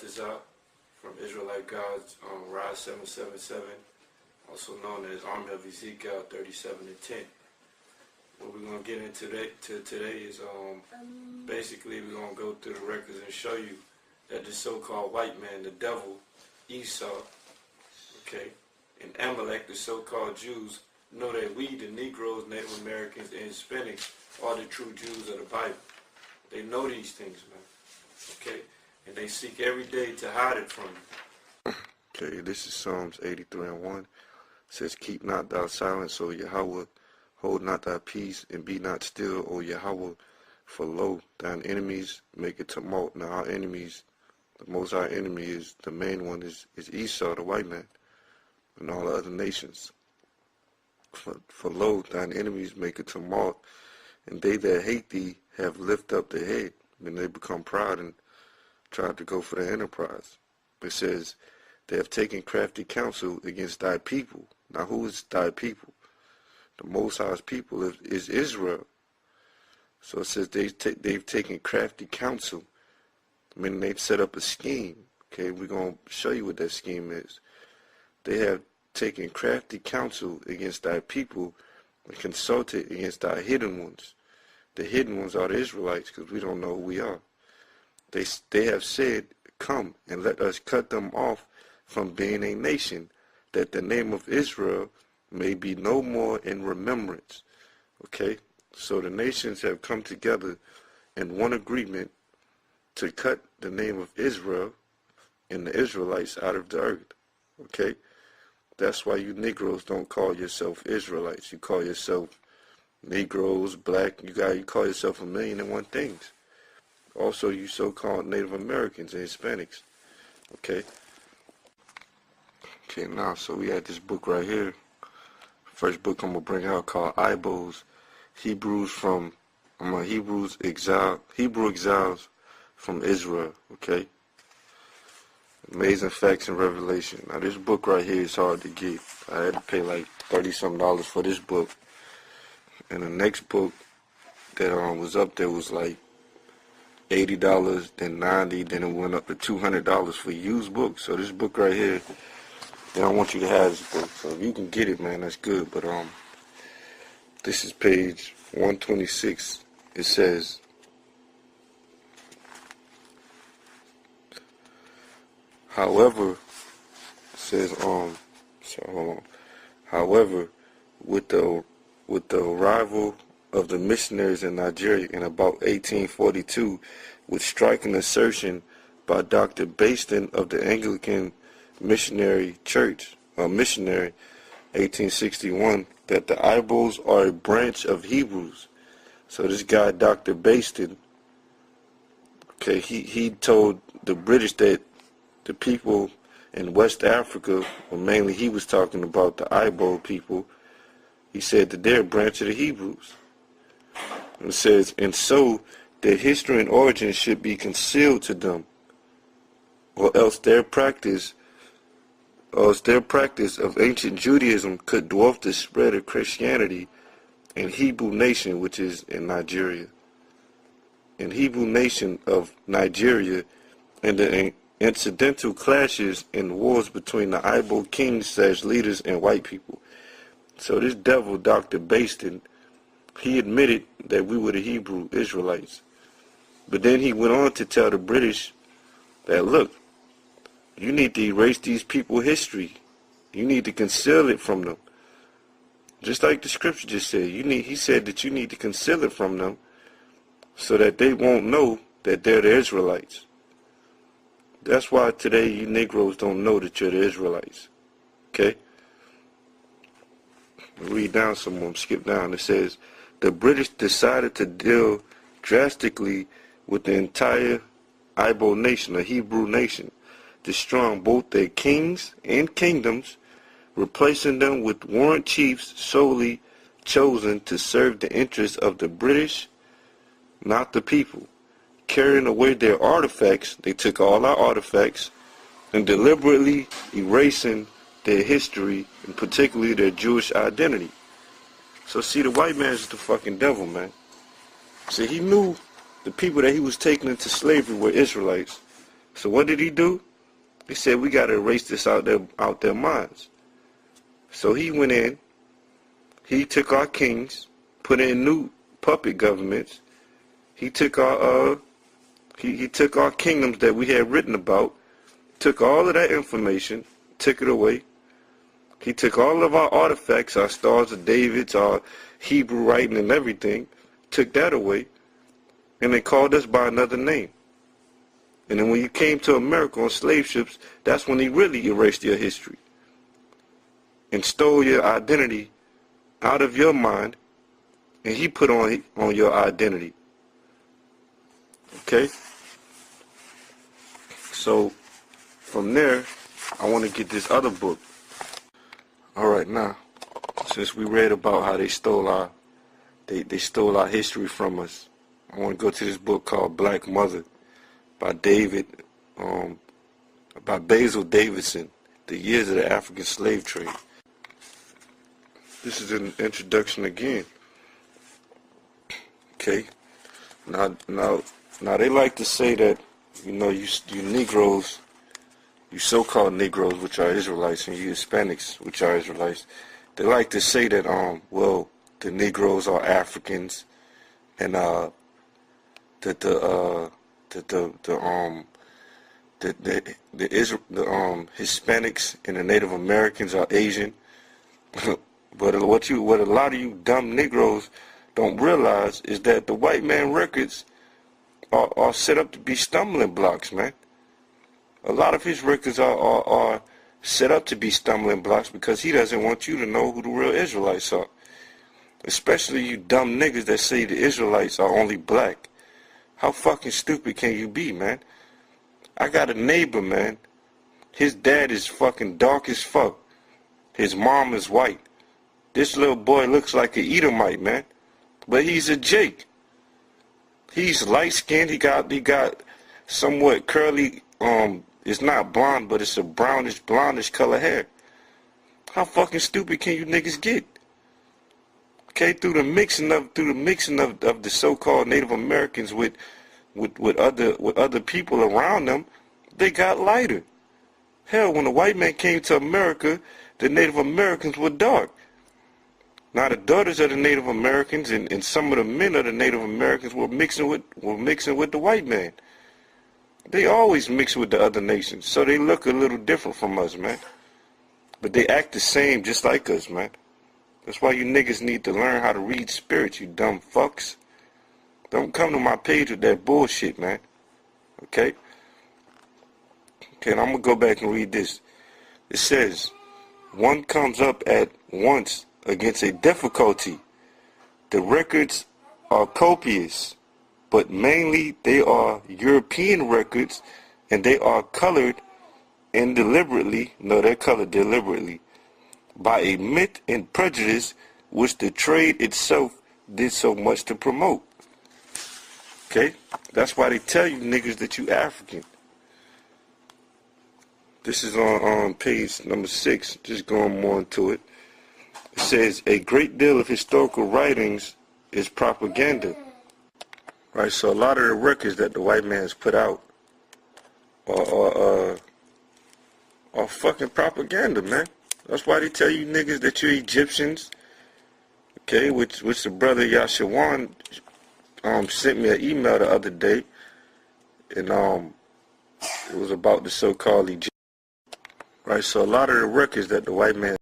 brother from Israelite God's Rise 777, also known as Army of Ezekiel 37 and 10. What we're going to get into today is basically we're going to go through the records and show you that the so-called white man, the devil, Esau, okay, and Amalek, the so-called Jews, know that we, the Negroes, Native Americans, and Hispanics, are the true Jews of the Bible. They know these things, man, okay, and they seek every day to hide it from you. Okay, this is Psalms 83 and 1. It says, "Keep not thou silence, O Yahweh, hold not thy peace, and be not still, O Yahweh, for lo, thine enemies make a tumult." Now our enemies, the Most High enemy is, the main one is Esau, the white man, and all the other nations. For lo, thine enemies make a tumult, and they that hate thee have lifted up their head. When they become proud and tried to go for the enterprise. It says, they have taken crafty counsel against thy people. Now who is thy people? The Most High's people is Israel. So it says they've taken crafty counsel. I mean, they've set up a scheme. Okay, we're going to show you what that scheme is. They have taken crafty counsel against thy people and consulted against thy hidden ones. The hidden ones are the Israelites, because we don't know who we are. They have said, "Come and let us cut them off from being a nation, that the name of Israel may be no more in remembrance." Okay, so the nations have come together in one agreement to cut the name of Israel and the Israelites out of the earth. Okay, that's why you Negroes don't call yourself Israelites. You call yourself Negroes, black. You call yourself 1,000,001 things. Also, you so-called Native Americans and Hispanics. Okay. Okay, now, so we had this book right here. First book I'm going to bring out called Ibos, Hebrew exiles from Israel. Okay. Amazing Facts and Revelation. Now, this book right here is hard to get. I had to pay like $30-something for this book. And the next book that was up there was like $80, then $90, then it went up to $200 for used books. So this book right here, they don't want you to have this book. So if you can get it, man, that's good. But this is page 126. It says, however, it says so hold on. However, with the arrival of the missionaries in Nigeria in about 1842, with striking assertion by Dr. Baston of the Anglican Missionary Church, missionary, 1861, that the Ibos are a branch of Hebrews. So this guy, Dr. Baston, okay, he told the British that the people in West Africa, or mainly he was talking about the Ibo people, he said that they're a branch of the Hebrews. And it says, and so their history and origin should be concealed to them, or else their practice of ancient Judaism could dwarf the spread of Christianity in Hebrew nation, which is in Nigeria. In Hebrew nation of Nigeria, and the incidental clashes and wars between the Ibo kings / leaders and white people. So this devil, Dr. Baston, he admitted that we were the Hebrew Israelites. But then he went on to tell the British that, look, you need to erase these people's history. You need to conceal it from them. Just like the scripture just said, he said that you need to conceal it from them so that they won't know that they're the Israelites. That's why today you Negroes don't know that you're the Israelites. Okay? Read down some more, skip down. It says, the British decided to deal drastically with the entire Ibo nation, a Hebrew nation, destroying both their kings and kingdoms, replacing them with warrant chiefs solely chosen to serve the interests of the British, not the people. Carrying away their artifacts, they took all our artifacts, and deliberately erasing their history, and particularly their Jewish identity. So see, the white man is the fucking devil, man. See, he knew the people that he was taking into slavery were Israelites, So what did he do? He said, we got to erase this out their minds. So he went in, he took our kings, put in new puppet governments. He took our he took our kingdoms that we had written about, took all of that information, took it away. He took all of our artifacts, our Stars of David, our Hebrew writing and everything, took that away, and they called us by another name. And then when you came to America on slave ships, that's when he really erased your history and stole your identity out of your mind, and he put on your identity. Okay? So from there, I want to get this other book. Alright, now, since we read about how they stole our history from us, I want to go to this book called Black Mother by Basil Davidson, The Years of the African Slave Trade. This is an introduction again. Okay. Now they like to say that, you Negroes, you so-called Negroes, which are Israelites, and you Hispanics, which are Israelites, they like to say that, well, the Negroes are Africans, and that the Hispanics and the Native Americans are Asian. But what a lot of you dumb Negroes don't realize is that the white man records are set up to be stumbling blocks, man. A lot of his records are set up to be stumbling blocks because he doesn't want you to know who the real Israelites are. Especially you dumb niggas that say the Israelites are only black. How fucking stupid can you be, man? I got a neighbor, man. His dad is fucking dark as fuck. His mom is white. This little boy looks like an Edomite, man. But he's a Jake. He's light-skinned. He got somewhat curly, it's not blonde, but it's a blondish color hair. How fucking stupid can you niggas get? Okay, through the mixing of the so-called Native Americans with other people around them, they got lighter. Hell, when the white man came to America, the Native Americans were dark. Now the daughters of the Native Americans and some of the men of the Native Americans were mixing with the white man. They always mix with the other nations, so they look a little different from us, man. But they act the same, just like us, man. That's why you niggas need to learn how to read spirits, you dumb fucks. Don't come to my page with that bullshit, man. Okay? Okay, and I'm going to go back and read this. It says, one comes up at once against a difficulty. The records are copious, but mainly they are European records, and they are colored and deliberately, no, they're colored deliberately, by a myth and prejudice which the trade itself did so much to promote. Okay? That's why they tell you niggas that you African. This is on page number 6, just going more into it. It says, a great deal of historical writings is propaganda. Right, so a lot of the records that the white man's put out are fucking propaganda, man. That's why they tell you niggas that you're Egyptians. Okay, which the brother Yashawan sent me an email the other day, and it was about the so-called Egyptians. Right, so a lot of the records that the white man